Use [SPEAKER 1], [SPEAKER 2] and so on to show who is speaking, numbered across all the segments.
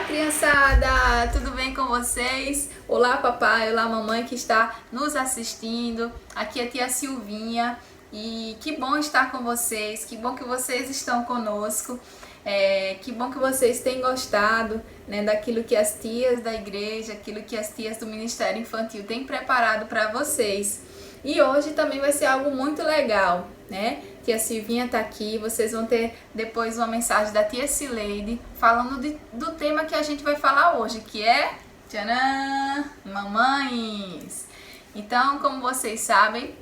[SPEAKER 1] Criançada, tudo bem com vocês? Olá papai, olá mamãe que está nos assistindo. Aqui é a tia Silvinha e que bom estar com vocês, que bom que vocês estão conosco, que bom que vocês têm gostado, né, daquilo que as tias da igreja, aquilo que as tias do Ministério Infantil têm preparado para vocês. E hoje também vai ser algo muito legal, né? Tia Silvinha tá aqui, vocês vão ter depois uma mensagem da tia Cileide falando do tema que a gente vai falar hoje, que é tcharam, mamães. Então, como vocês sabem,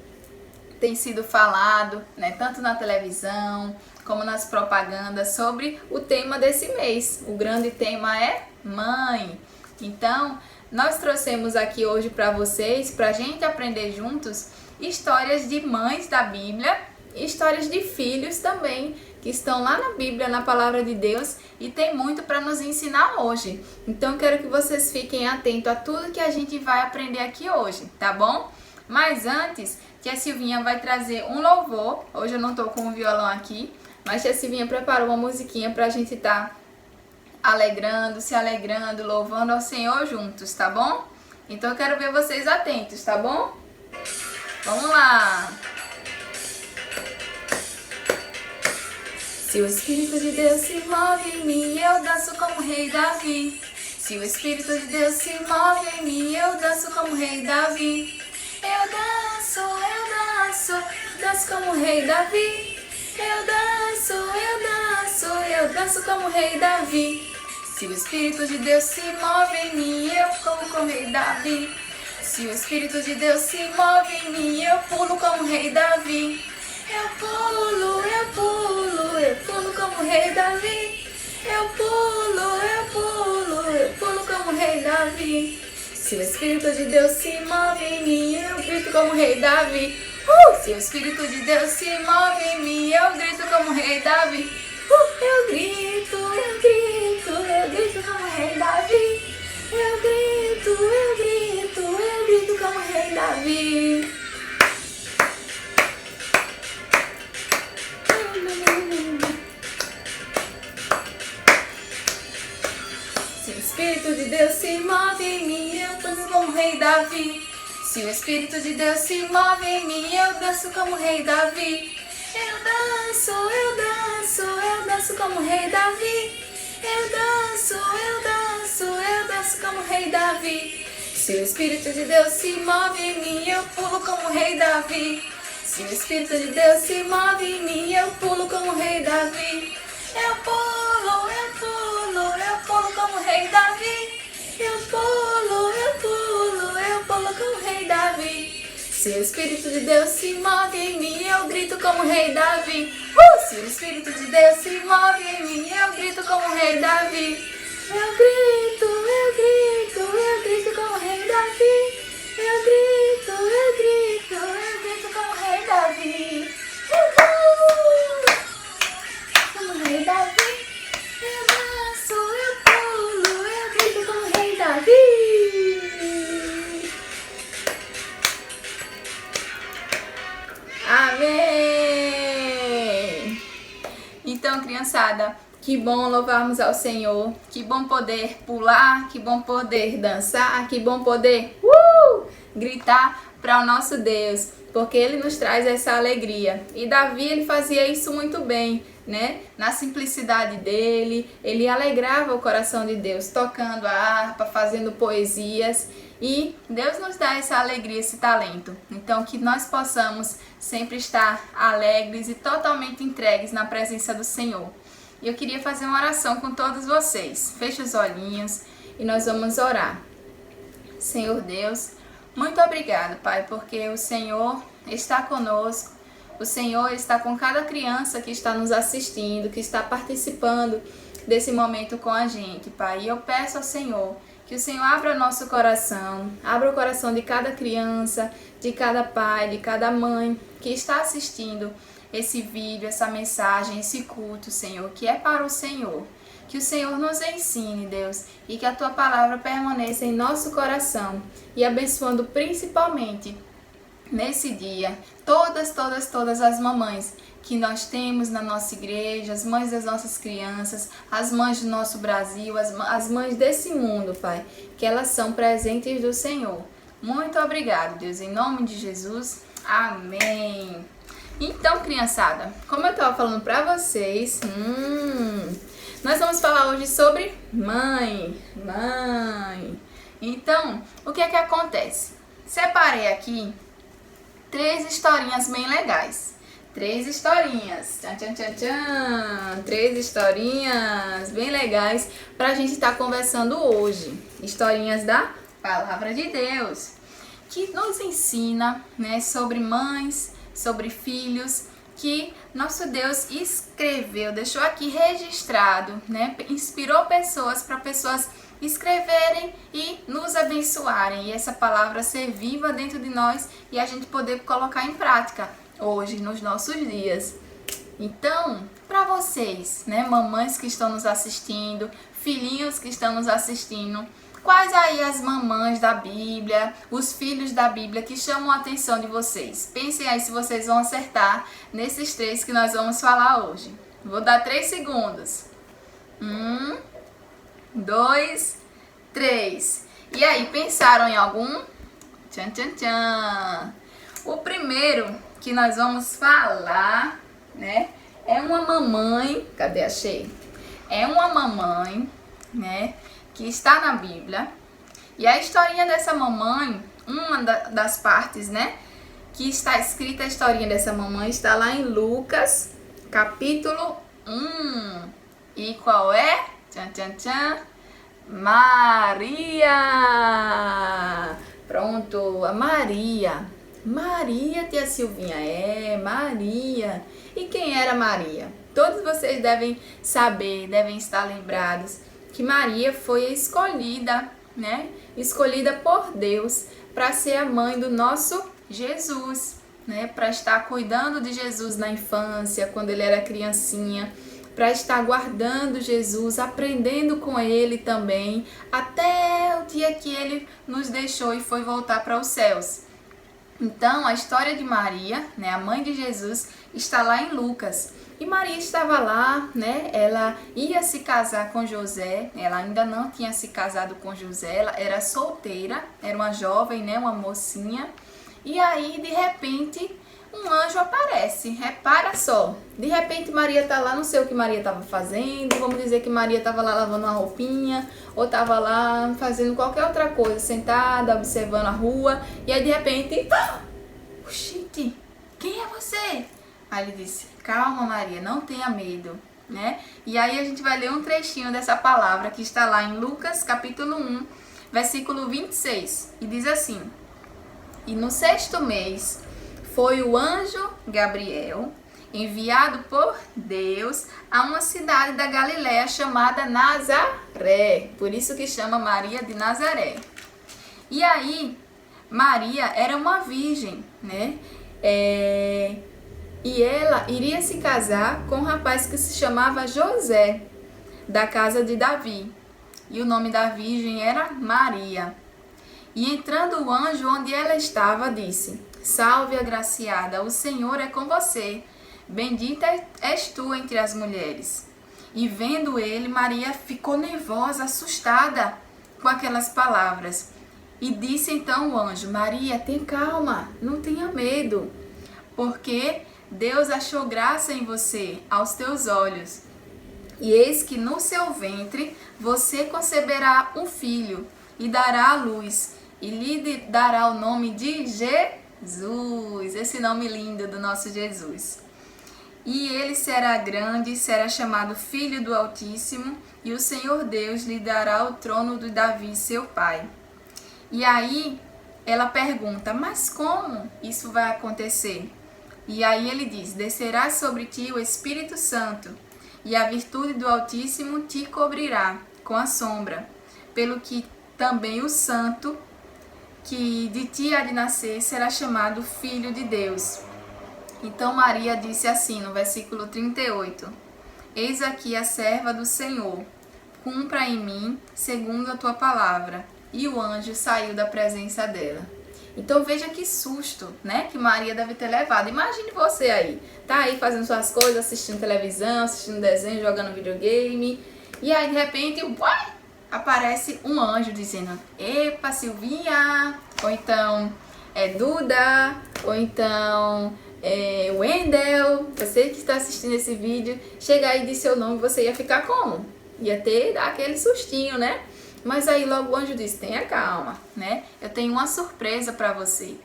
[SPEAKER 1] tem sido falado, né, tanto na televisão como nas propagandas sobre o tema desse mês. O grande tema é mãe. Então, nós trouxemos aqui hoje para vocês, para a gente aprender juntos, histórias de mães da Bíblia, histórias de filhos também, que estão lá na Bíblia, na Palavra de Deus, e tem muito para nos ensinar hoje. Então, eu quero que vocês fiquem atentos a tudo que a gente vai aprender aqui hoje, tá bom? Mas antes, tia Silvinha vai trazer um louvor. Hoje eu não tô com o violão aqui, mas tia Silvinha preparou uma musiquinha para a gente estar alegrando, se alegrando, louvando ao Senhor juntos, tá bom? Então eu quero ver vocês atentos, tá bom? Vamos lá! Se o Espírito de Deus se move em mim, eu danço como rei Davi. Se o Espírito de Deus se move em mim, eu danço como rei Davi. Eu danço como rei Davi. Eu danço como rei Davi. Se o Espírito de Deus se move em mim, eu pulo como rei Davi. Se o Espírito de Deus se move em mim, eu pulo como rei Davi. Eu pulo como rei Davi. Eu pulo como rei Davi. Se o Espírito de Deus se move em mim, eu grito como rei Davi. Se o Espírito de Deus se move em mim, eu grito como rei Davi. Eu grito como rei Davi. Eu grito como rei Davi. Se o Espírito de Deus se move em mim, eu danço como rei Davi. Se o Espírito de Deus se move em mim, eu danço como rei Davi. Eu danço como rei Davi. Eu danço como rei Davi. Se o Espírito de Deus se move em mim, eu pulo como rei Davi. Se o Espírito de Deus se move em mim, eu pulo como rei Davi. Eu pulo como rei Davi. Eu pulo como rei Davi. Se o Espírito de Deus se move em mim, eu grito como rei Davi. Se o Espírito de Deus se move em mim, eu grito como rei Davi. Eu grito como rei Davi. Eu grito como rei Davi. Como rei Davi. Eu danço, eu pulo, eu grito como rei Davi. Amém! Então, criançada, que bom louvarmos ao Senhor, que bom poder pular, que bom poder dançar, que bom poder gritar para o nosso Deus, porque Ele nos traz essa alegria. E Davi, ele fazia isso muito bem, né? Na simplicidade dele, ele alegrava o coração de Deus, tocando a harpa, fazendo poesias. E Deus nos dá essa alegria, esse talento. Então, que nós possamos sempre estar alegres e totalmente entregues na presença do Senhor. E eu queria fazer uma oração com todos vocês. Feche os olhinhos e nós vamos orar. Senhor Deus, muito obrigado, Pai, porque o Senhor está conosco. O Senhor está com cada criança que está nos assistindo, que está participando desse momento com a gente, Pai. E eu peço ao Senhor que o Senhor abra nosso coração, abra o coração de cada criança, de cada pai, de cada mãe que está assistindo esse vídeo, essa mensagem, esse culto, Senhor, que é para o Senhor. Que o Senhor nos ensine, Deus, e que a Tua palavra permaneça em nosso coração e abençoando principalmente nesse dia, todas as mamães que nós temos na nossa igreja, as mães das nossas crianças, as mães do nosso Brasil, as mães desse mundo, Pai, que elas são presentes do Senhor. Muito obrigado, Deus, em nome de Jesus. Amém. Então, criançada, como eu estava falando para vocês, nós vamos falar hoje sobre mãe. Então, o que é que acontece? Separei aqui 3 historinhas bem legais. 3 historinhas. Tchan, tchan, tchan, tchan. 3 historinhas bem legais pra gente estar conversando hoje. Historinhas da Palavra de Deus, que nos ensina, né, sobre mães, sobre filhos, que nosso Deus escreveu, deixou aqui registrado, né? Inspirou pessoas para pessoas escreverem e nos abençoarem, e essa palavra ser viva dentro de nós e a gente poder colocar em prática hoje, nos nossos dias. Então, para vocês, né, mamães que estão nos assistindo, filhinhos que estão nos assistindo, quais aí as mamães da Bíblia, os filhos da Bíblia que chamam a atenção de vocês? Pensem aí se vocês vão acertar nesses 3 que nós vamos falar hoje. Vou dar 3 segundos. 1, 2, 3. E aí, pensaram em algum? Tchan, tchan, tchan. O primeiro que nós vamos falar, né, é uma mamãe, cadê? Achei. É uma mamãe, né, que está na Bíblia. E a historinha dessa mamãe, uma das partes, né, que está escrita a historinha dessa mamãe está lá em Lucas, capítulo 1. E qual é? Tchan, tchan, tchan. Maria! Pronto, a Maria. Maria, tia Silvinha, Maria. E quem era Maria? Todos vocês devem saber, devem estar lembrados que Maria foi escolhida, né? Escolhida por Deus para ser a mãe do nosso Jesus, né? Para estar cuidando de Jesus na infância, quando ele era criancinha, para estar guardando Jesus, aprendendo com ele também, até o dia que ele nos deixou e foi voltar para os céus. Então, a história de Maria, né, a mãe de Jesus, está lá em Lucas. E Maria estava lá, né, ela ia se casar com José, ela ainda não tinha se casado com José, ela era solteira, era uma jovem, né, uma mocinha. E aí, de repente, um anjo aparece, repara só. De repente Maria está lá, não sei o que Maria estava fazendo, vamos dizer que Maria estava lá lavando uma roupinha, ou estava lá fazendo qualquer outra coisa, sentada, observando a rua, e aí de repente, gente, quem é você? Aí ele disse, calma Maria, não tenha medo, né? E aí a gente vai ler um trechinho dessa palavra que está lá em Lucas capítulo 1, versículo 26, e diz assim, e no 6º mês, foi o anjo Gabriel, enviado por Deus a uma cidade da Galiléia chamada Nazaré. Por isso que chama Maria de Nazaré. E aí, Maria era uma virgem, né? E ela iria se casar com um rapaz que se chamava José, da casa de Davi. E o nome da virgem era Maria. E entrando o anjo onde ela estava, disse, salve agraciada, o Senhor é com você, bendita és tu entre as mulheres. E vendo ele, Maria ficou nervosa, assustada com aquelas palavras. E disse então o anjo, Maria, tem calma, não tenha medo, porque Deus achou graça em você, aos teus olhos. E eis que no seu ventre você conceberá um filho e dará à luz, e lhe dará o nome de Jesus, esse nome lindo do nosso Jesus. E ele será grande e será chamado Filho do Altíssimo, e o Senhor Deus lhe dará o trono de Davi, seu pai. E aí ela pergunta, mas como isso vai acontecer? E aí ele diz, descerá sobre ti o Espírito Santo, e a virtude do Altíssimo te cobrirá com a sombra, pelo que também o santo que de ti há de nascer será chamado Filho de Deus. Então Maria disse assim no versículo 38, eis aqui a serva do Senhor, cumpra em mim segundo a tua palavra. E o anjo saiu da presença dela. Então veja que susto, né, que Maria deve ter levado. Imagine você aí, tá aí fazendo suas coisas, assistindo televisão, assistindo desenho, jogando videogame, e aí de repente, uai, aparece um anjo dizendo: epa, Silvinha, ou então Duda, ou então Wendel, você que está assistindo esse vídeo, chegar aí e dizer seu nome, você ia ficar como? Ia ter aquele sustinho, né? Mas aí logo o anjo disse: tenha calma, né? Eu tenho uma surpresa para você.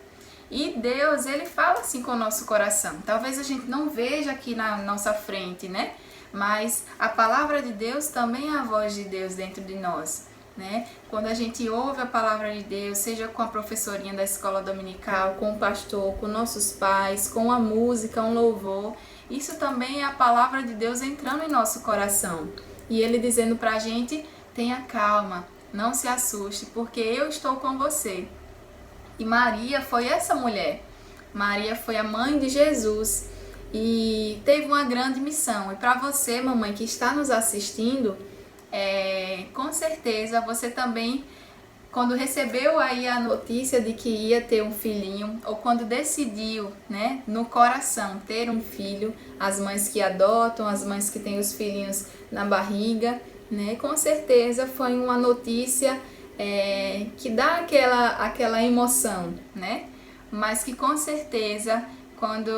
[SPEAKER 1] E Deus, ele fala assim com o nosso coração. Talvez a gente não veja aqui na nossa frente, né? Mas a palavra de Deus também é a voz de Deus dentro de nós, né? Quando a gente ouve a palavra de Deus, seja com a professorinha da escola dominical, com o pastor, com nossos pais, com a música, um louvor, isso também é a palavra de Deus entrando em nosso coração. E ele dizendo pra gente: tenha calma, não se assuste, porque eu estou com você. E Maria foi essa mulher. Maria foi a mãe de Jesus e teve uma grande missão. E para você, mamãe, que está nos assistindo, com certeza você também, quando recebeu aí a notícia de que ia ter um filhinho, ou quando decidiu, né, no coração ter um filho, as mães que adotam, as mães que têm os filhinhos na barriga, né, com certeza foi uma notícia que dá aquela emoção, né, mas que com certeza quando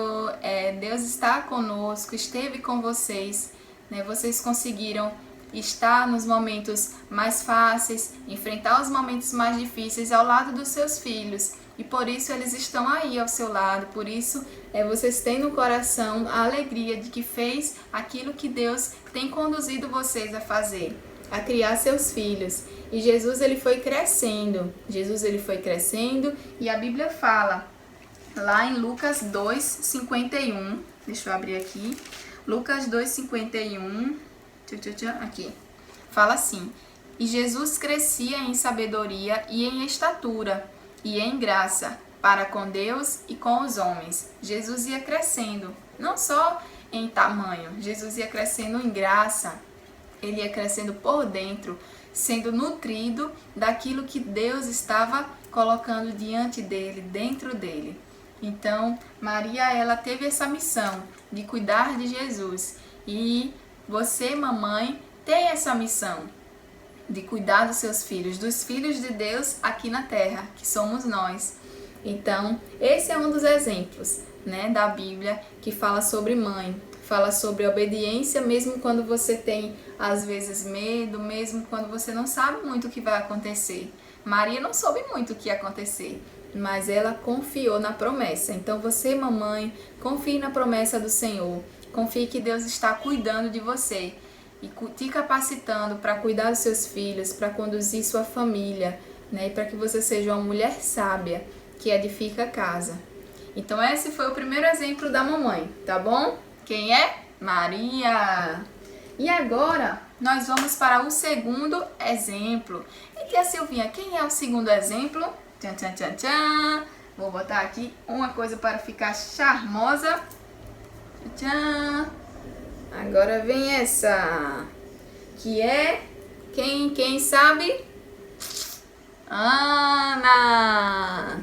[SPEAKER 1] Deus está conosco, esteve com vocês, né, vocês conseguiram estar nos momentos mais fáceis, enfrentar os momentos mais difíceis ao lado dos seus filhos. E por isso eles estão aí ao seu lado, por isso vocês têm no coração a alegria de que fez aquilo que Deus tem conduzido vocês a fazer, a criar seus filhos. E Jesus ele foi crescendo, e a Bíblia fala lá em Lucas 2:51, deixa eu abrir aqui, Lucas 2:51, aqui, fala assim: e Jesus crescia em sabedoria e em estatura e em graça para com Deus e com os homens. Jesus ia crescendo, não só em tamanho, Jesus ia crescendo em graça, ele ia crescendo por dentro, sendo nutrido daquilo que Deus estava colocando diante dele, dentro dele. Então, Maria, ela teve essa missão de cuidar de Jesus. E você, mamãe, tem essa missão de cuidar dos seus filhos, dos filhos de Deus aqui na terra, que somos nós. Então, esse é um dos exemplos, né, da Bíblia que fala sobre mãe, fala sobre obediência, mesmo quando você tem, às vezes, medo, mesmo quando você não sabe muito o que vai acontecer. Maria não soube muito o que ia acontecer, mas ela confiou na promessa. Então você, mamãe, confie na promessa do Senhor. Confie que Deus está cuidando de você e te capacitando para cuidar dos seus filhos, para conduzir sua família, né? E para que você seja uma mulher sábia que edifica a casa. Então esse foi o primeiro exemplo da mamãe, tá bom? Quem é? Maria! E agora nós vamos para o segundo exemplo. E tia Silvinha, quem é o segundo exemplo? Tchan, tchan, tchan, tchan. Vou botar aqui uma coisa para ficar charmosa. Tchan. Agora vem essa, que é, quem sabe? Ana.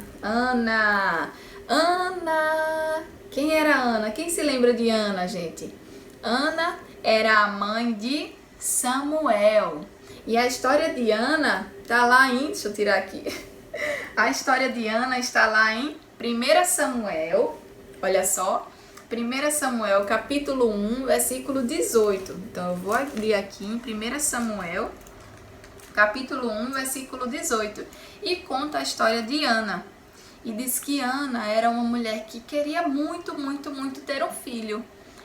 [SPEAKER 1] Quem era Ana? Quem se lembra de Ana, gente? Ana era a mãe de Samuel. E a história de Ana tá lá em, deixa eu tirar aqui. A história de Ana está lá em 1 Samuel, olha só, 1 Samuel capítulo 1, versículo 18. Então eu vou abrir aqui em 1 Samuel, capítulo 1, versículo 18. E conta a história de Ana. E diz que Ana era uma mulher que queria muito ter um filho.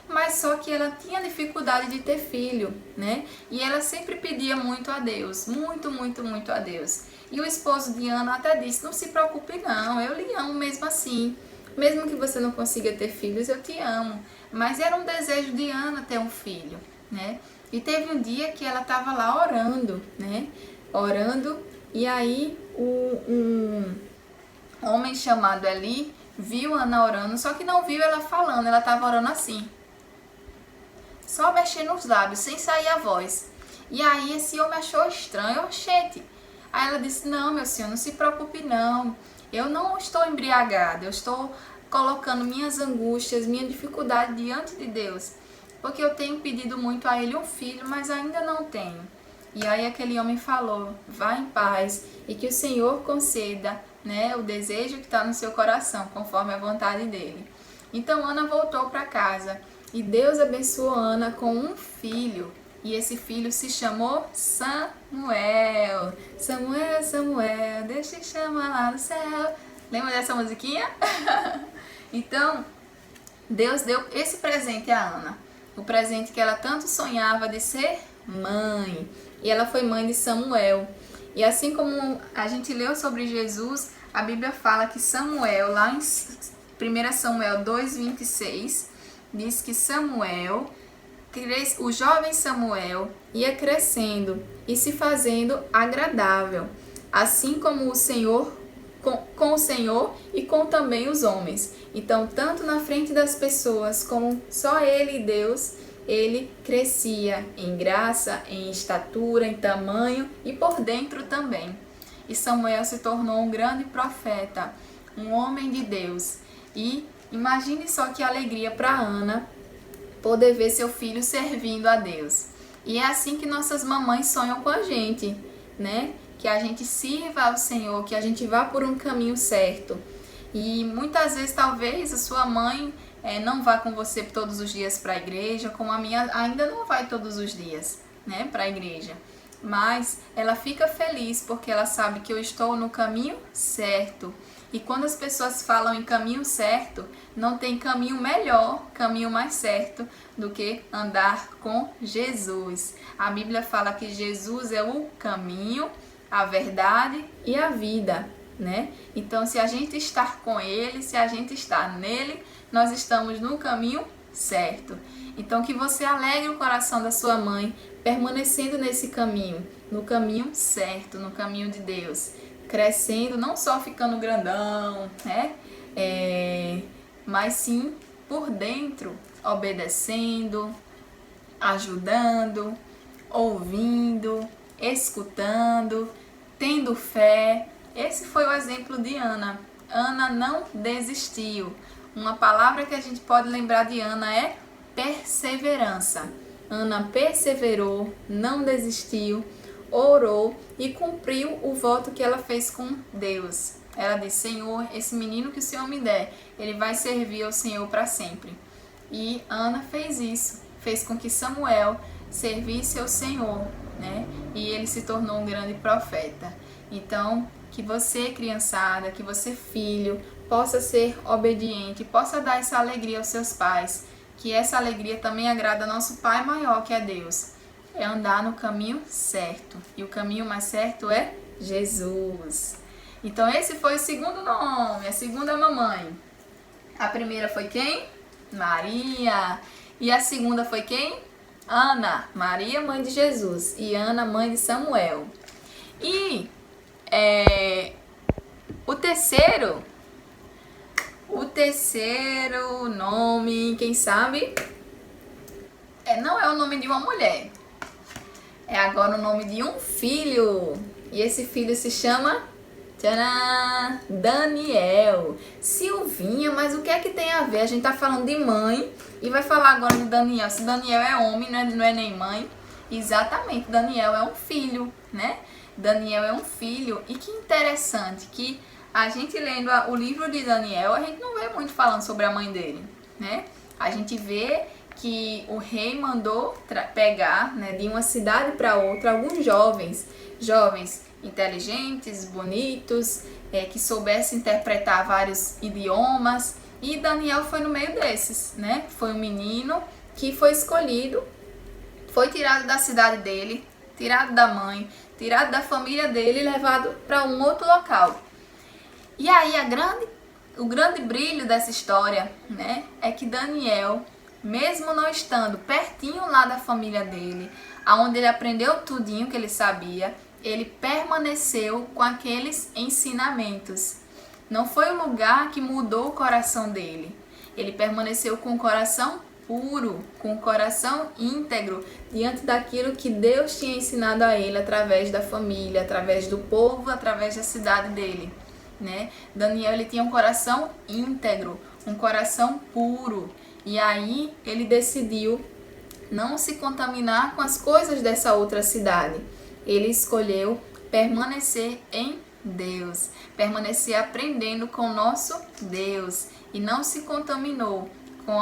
[SPEAKER 1] Mas só que ela tinha dificuldade de ter filho, né? E ela sempre pedia muito a Deus, muito a Deus. E o esposo de Ana até disse: não se preocupe não, eu lhe amo mesmo assim. Mesmo que você não consiga ter filhos, eu te amo. Mas era um desejo de Ana ter um filho, né? E teve um dia que ela estava lá orando, né? Orando, e aí um homem chamado Eli viu Ana orando, só que não viu ela falando, ela estava orando assim, só mexendo os lábios, sem sair a voz. E aí esse homem achou estranho, gente. Aí ela disse: não, meu senhor, não se preocupe não, Eu não estou embriagada, eu estou colocando minhas angústias, minha dificuldade diante de Deus, porque eu tenho pedido muito a Ele um filho, mas ainda não tenho. E aí aquele homem falou, vá em paz e que o Senhor conceda, né, o desejo que está no seu coração, conforme a vontade dele. Então Ana voltou para casa e Deus abençoou Ana com um filho. E esse filho se chamou Samuel. Samuel, Samuel, Deus te chama lá no céu. Lembra dessa musiquinha? Então, Deus deu esse presente a Ana. O presente que ela tanto sonhava de ser mãe. E ela foi mãe de Samuel. E assim como a gente leu sobre Jesus, a Bíblia fala que Samuel, lá em 1 Samuel 2,26, diz que Samuel, o jovem Samuel, ia crescendo e se fazendo agradável, assim como o Senhor, com o Senhor e com também os homens. Então, tanto na frente das pessoas como só ele e Deus, ele crescia em graça, em estatura, em tamanho e por dentro também. E Samuel se tornou um grande profeta, um homem de Deus. E imagine só que alegria para Ana poder ver seu filho servindo a Deus. E é assim que nossas mamães sonham com a gente, né? Que a gente sirva ao Senhor, que a gente vá por um caminho certo. E muitas vezes talvez a sua mãe não vá com você todos os dias para a igreja, como a minha ainda não vai todos os dias, né, para a igreja. Mas ela fica feliz porque ela sabe que eu estou no caminho certo. E quando as pessoas falam em caminho certo, não tem caminho melhor, caminho mais certo do que andar com Jesus. A Bíblia fala que Jesus é o caminho, a verdade e a vida, né? Então, se a gente estar com Ele, se a gente estar nele, nós estamos no caminho certo. Então, que você alegre o coração da sua mãe, permanecendo nesse caminho, no caminho certo, no caminho de Deus, crescendo, não só ficando grandão, né? Mas sim por dentro, obedecendo, ajudando, ouvindo, escutando, tendo fé. Esse foi o exemplo de Ana. Ana não desistiu. Uma palavra que a gente pode lembrar de Ana é perseverança. Ana perseverou, não desistiu, orou e cumpriu o voto que ela fez com Deus. Ela disse, Senhor, esse menino que o Senhor me der, ele vai servir ao Senhor para sempre. E Ana fez isso, fez com que Samuel servisse ao Senhor, né? E ele se tornou um grande profeta. Então, que você, criançada, que você, filho, possa ser obediente, possa dar essa alegria aos seus pais, que essa alegria também agrada ao nosso Pai maior, que é Deus. É andar no caminho certo. E o caminho mais certo é Jesus. Então esse foi o segundo nome, a segunda mamãe. A primeira foi quem? Maria. E a segunda foi quem? Ana. Maria, mãe de Jesus. E Ana, mãe de Samuel. E o terceiro nome, quem sabe? Não é o nome de uma mulher. É agora o nome de um filho. E esse filho se chama tcharam, Daniel. Silvinha, mas o que é que tem a ver? A gente tá falando de mãe e vai falar agora de Daniel. Se Daniel é homem, não é nem mãe. Exatamente, Daniel é um filho, né? Daniel é um filho. E que interessante que a gente lendo o livro de Daniel, a gente não vê muito falando sobre a mãe dele, né? A gente vê que o rei mandou pegar, né, de uma cidade para outra alguns jovens inteligentes, bonitos, que soubessem interpretar vários idiomas, e Daniel foi no meio desses, né? Foi um menino que foi escolhido, foi tirado da cidade dele, tirado da mãe, tirado da família dele e levado para um outro local. E aí o grande brilho dessa história, né, é que Daniel, mesmo não estando pertinho lá da família dele, aonde ele aprendeu tudinho que ele sabia, ele permaneceu com aqueles ensinamentos. Não foi o lugar que mudou o coração dele. Ele permaneceu com o coração puro, com o coração íntegro, diante daquilo que Deus tinha ensinado a ele através da família, através do povo, através da cidade dele. né? Daniel, ele tinha um coração íntegro, um coração puro. E aí ele decidiu não se contaminar com as coisas dessa outra cidade. Ele escolheu permanecer em Deus, permanecer aprendendo com o nosso Deus e não se contaminou com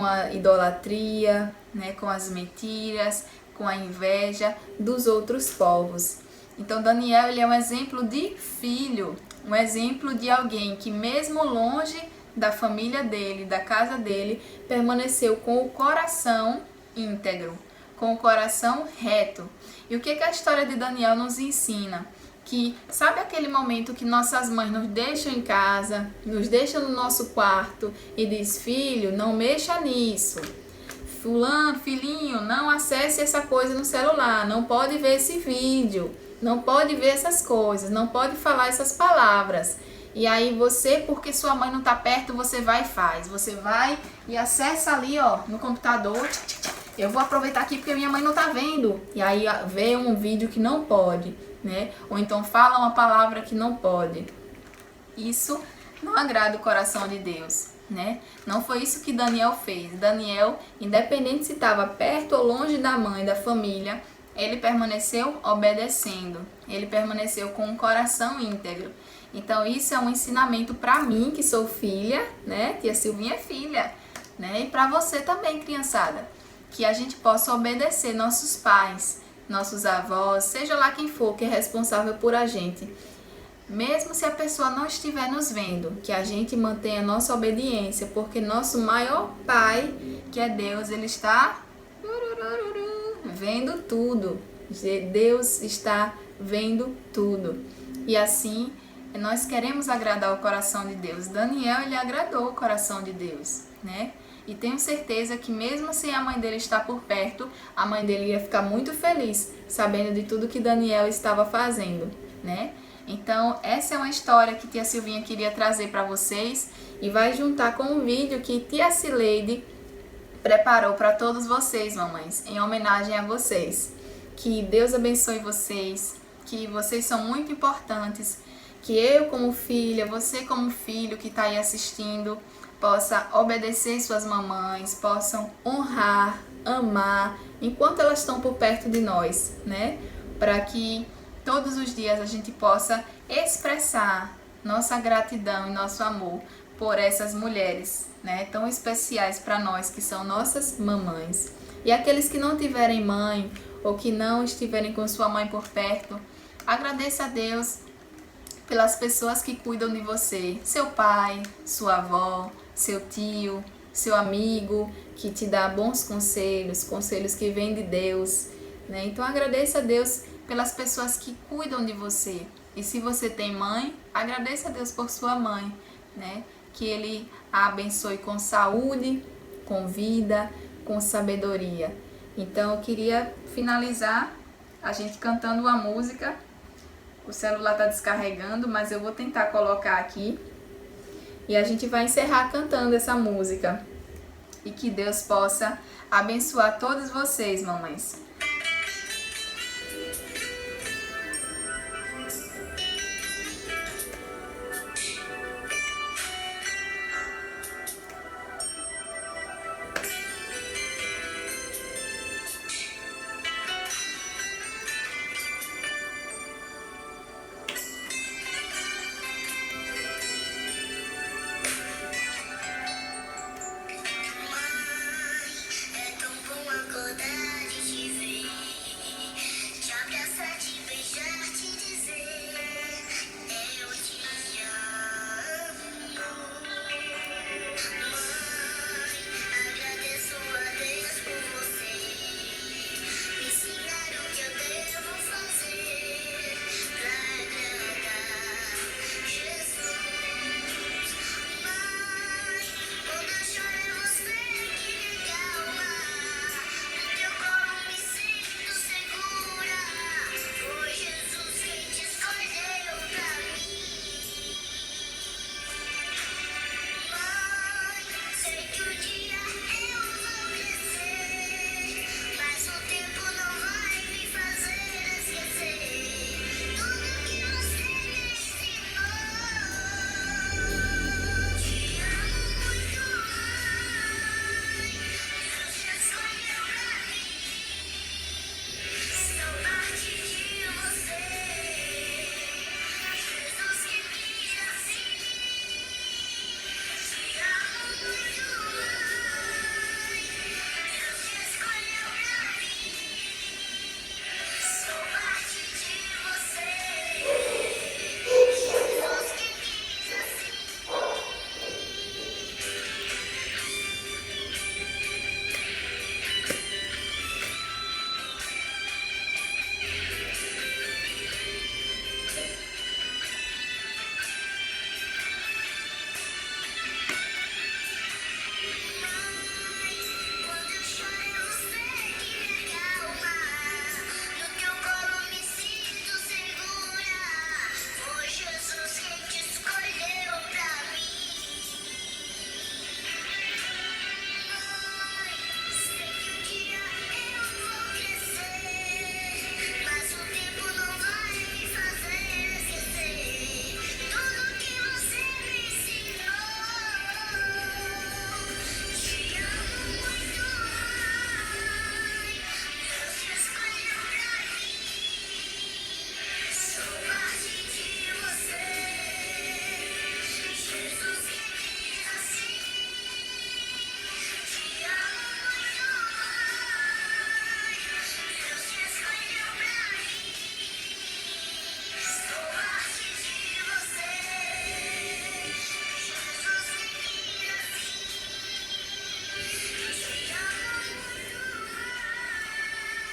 [SPEAKER 1] a idolatria, né, com as mentiras, com a inveja dos outros povos. Então Daniel, ele é um exemplo de filho, um exemplo de alguém que mesmo longe da família dele, da casa dele, permaneceu com o coração íntegro, com o coração reto. E o que a história de Daniel nos ensina? Que sabe aquele momento que nossas mães nos deixam em casa, nos deixam no nosso quarto e diz: filho, não mexa nisso. Fulano, filhinho, não acesse essa coisa no celular, não pode ver esse vídeo, não pode ver essas coisas, não pode falar essas palavras. E aí você, porque sua mãe não tá perto, você vai e faz. Você vai e acessa ali, ó, no computador. Eu vou aproveitar aqui porque minha mãe não tá vendo. E aí vê um vídeo que não pode, né? Ou então fala uma palavra que não pode. Isso não agrada o coração de Deus, né? Não foi isso que Daniel fez. Daniel, independente se estava perto ou longe da mãe, da família, ele permaneceu obedecendo. Ele permaneceu com um coração íntegro. Então isso é um ensinamento para mim, que sou filha, né? Tia Silvinha é filha, né? E para você também, criançada, que a gente possa obedecer nossos pais, nossos avós, seja lá quem for que é responsável por a gente. Mesmo se a pessoa não estiver nos vendo, que a gente mantenha nossa obediência, porque nosso maior pai, que é Deus, ele está vendo tudo. Deus está vendo tudo. E assim, nós queremos agradar o coração de Deus. Daniel, ele agradou o coração de Deus, né? E tenho certeza que mesmo sem a mãe dele estar por perto, a mãe dele ia ficar muito feliz, sabendo de tudo que Daniel estava fazendo, né? Então, essa é uma história que tia Silvinha queria trazer para vocês e vai juntar com um vídeo que tia Cileide preparou para todos vocês, mamães, em homenagem a vocês. Que Deus abençoe vocês, que vocês são muito importantes, que eu como filha, você como filho que está aí assistindo, possa obedecer suas mamães, possam honrar, amar, enquanto elas estão por perto de nós, né? Para que todos os dias a gente possa expressar nossa gratidão e nosso amor por essas mulheres, né? Tão especiais para nós, que são nossas mamães. E aqueles que não tiverem mãe ou que não estiverem com sua mãe por perto, agradeça a Deus pelas pessoas que cuidam de você, seu pai, sua avó, seu tio, seu amigo, que te dá bons conselhos, conselhos que vêm de Deus, né? Então agradeça a Deus pelas pessoas que cuidam de você. E se você tem mãe, agradeça a Deus por sua mãe, né? Que Ele a abençoe com saúde, com vida, com sabedoria. Então eu queria finalizar a gente cantando uma música. O celular está descarregando, mas eu vou tentar colocar aqui. E a gente vai encerrar cantando essa música. E que Deus possa abençoar todos vocês, mamães.
[SPEAKER 2] É tão bom acordar e te ver.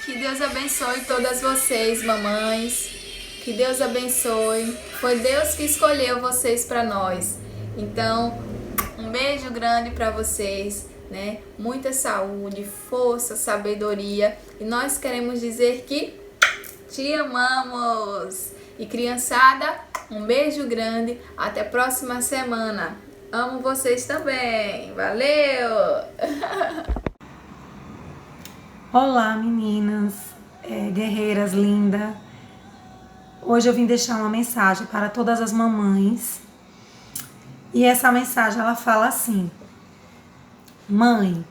[SPEAKER 1] Que Deus abençoe todas vocês, mamães. Que Deus abençoe. Foi Deus que escolheu vocês para nós. Então, um beijo grande para vocês, né? Muita saúde, força, sabedoria. E nós queremos dizer que te amamos. E criançada, um beijo grande. Até a próxima semana. Amo vocês também. Valeu!
[SPEAKER 2] Olá, meninas, guerreiras lindas. Hoje eu vim deixar uma mensagem para todas as mamães. E essa mensagem ela fala assim: Mãe,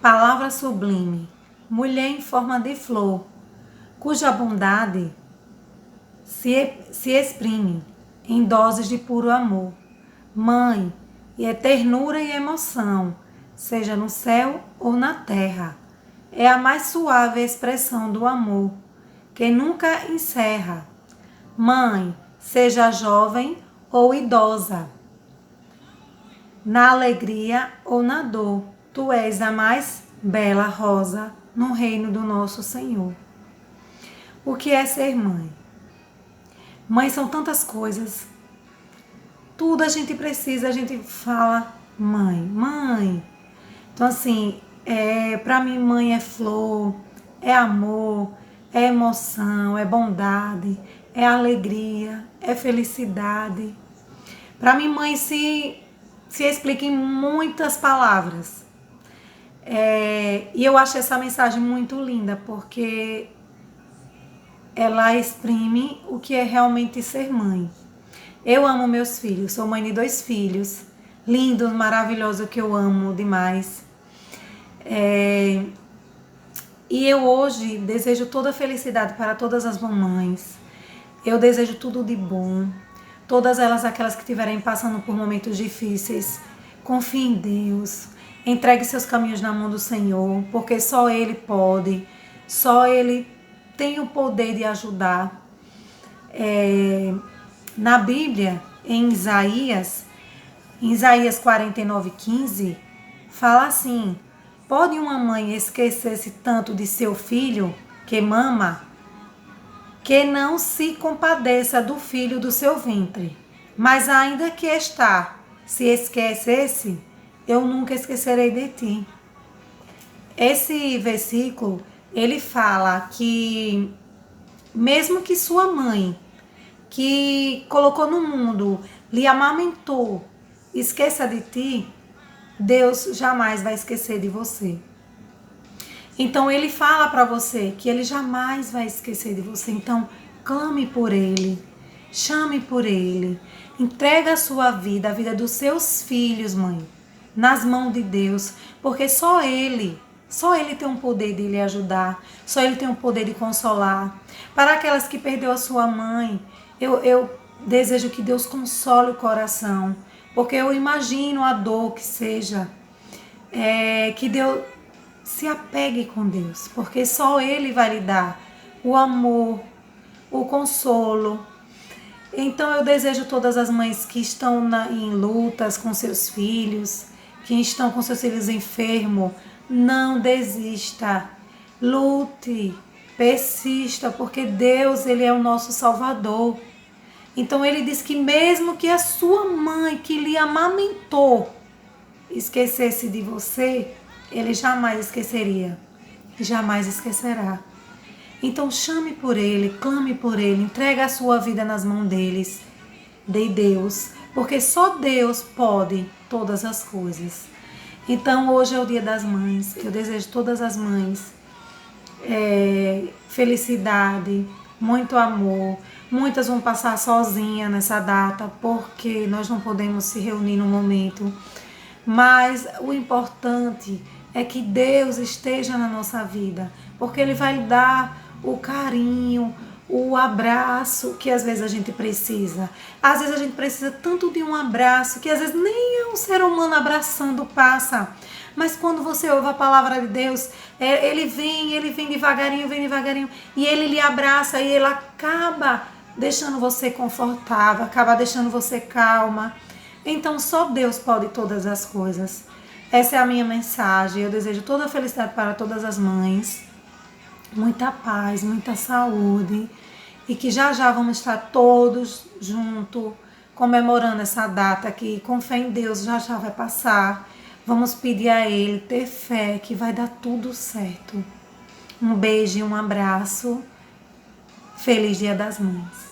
[SPEAKER 2] palavra sublime, mulher em forma de flor, cuja bondade se exprime em doses de puro amor. Mãe, e é ternura e emoção, seja no céu ou na terra. É a mais suave expressão do amor, que nunca encerra. Mãe, seja jovem ou idosa, na alegria ou na dor, tu és a mais bela rosa no reino do nosso Senhor. O que é ser mãe? Mãe são tantas coisas. Tudo a gente precisa, a gente fala mãe, mãe. Então assim, para mim mãe é flor, é amor, é emoção, é bondade, é alegria, é felicidade. Para mim mãe se explica em muitas palavras. E eu acho essa mensagem muito linda, porque ela exprime o que é realmente ser mãe. Eu amo meus filhos, sou mãe de 2 filhos, lindos, maravilhosos, que eu amo demais. E eu hoje desejo toda a felicidade para todas as mamães. Eu desejo tudo de bom. Todas elas, aquelas que estiverem passando por momentos difíceis, confie em Deus. Entregue seus caminhos na mão do Senhor, porque só Ele pode, só Ele tem o poder de ajudar. Na Bíblia, em Isaías 49:15, fala assim: pode uma mãe esquecer-se tanto de seu filho que mama, que não se compadeça do filho do seu ventre? Mas ainda que se esquecesse, eu nunca esquecerei de ti. Esse versículo, ele fala que mesmo que sua mãe, que colocou no mundo, lhe amamentou, esqueça de ti, Deus jamais vai esquecer de você. Então ele fala para você que ele jamais vai esquecer de você. Então clame por ele, chame por ele, entrega a sua vida, a vida dos seus filhos, mãe, nas mãos de Deus, porque só ele tem o poder de lhe ajudar, só ele tem o poder de consolar. Para aquelas que perdeu a sua mãe, eu desejo que Deus console o coração, porque eu imagino a dor que seja, que Deus se apegue com Deus, porque só Ele vai lhe dar o amor, o consolo. Então eu desejo todas as mães que estão em lutas com seus filhos, que estão com seus filhos enfermos, não desista, lute, persista, porque Deus, Ele é o nosso Salvador. Então ele diz que mesmo que a sua mãe que lhe amamentou esquecesse de você, ele jamais esqueceria, jamais esquecerá. Então chame por ele, clame por ele, entregue a sua vida nas mãos deles, de Deus, porque só Deus pode todas as coisas. Então hoje é o Dia das Mães, eu desejo todas as mães felicidade, muito amor. Muitas vão passar sozinha nessa data, porque nós não podemos se reunir no momento. Mas o importante é que Deus esteja na nossa vida, porque Ele vai dar o carinho, o abraço que às vezes a gente precisa. Às vezes a gente precisa tanto de um abraço que às vezes nem um ser humano abraçando passa. Mas quando você ouve a palavra de Deus, ele vem devagarinho, e Ele lhe abraça e Ele acaba deixando você confortável, acaba deixando você calma. Então só Deus pode todas as coisas. Essa é a minha mensagem. Eu desejo toda a felicidade para todas as mães. muita paz, muita saúde e que já já vamos estar todos juntos comemorando essa data que com fé em Deus já já vai passar. Vamos pedir a Ele, ter fé que vai dar tudo certo. Um beijo e um abraço. Feliz Dia das Mães.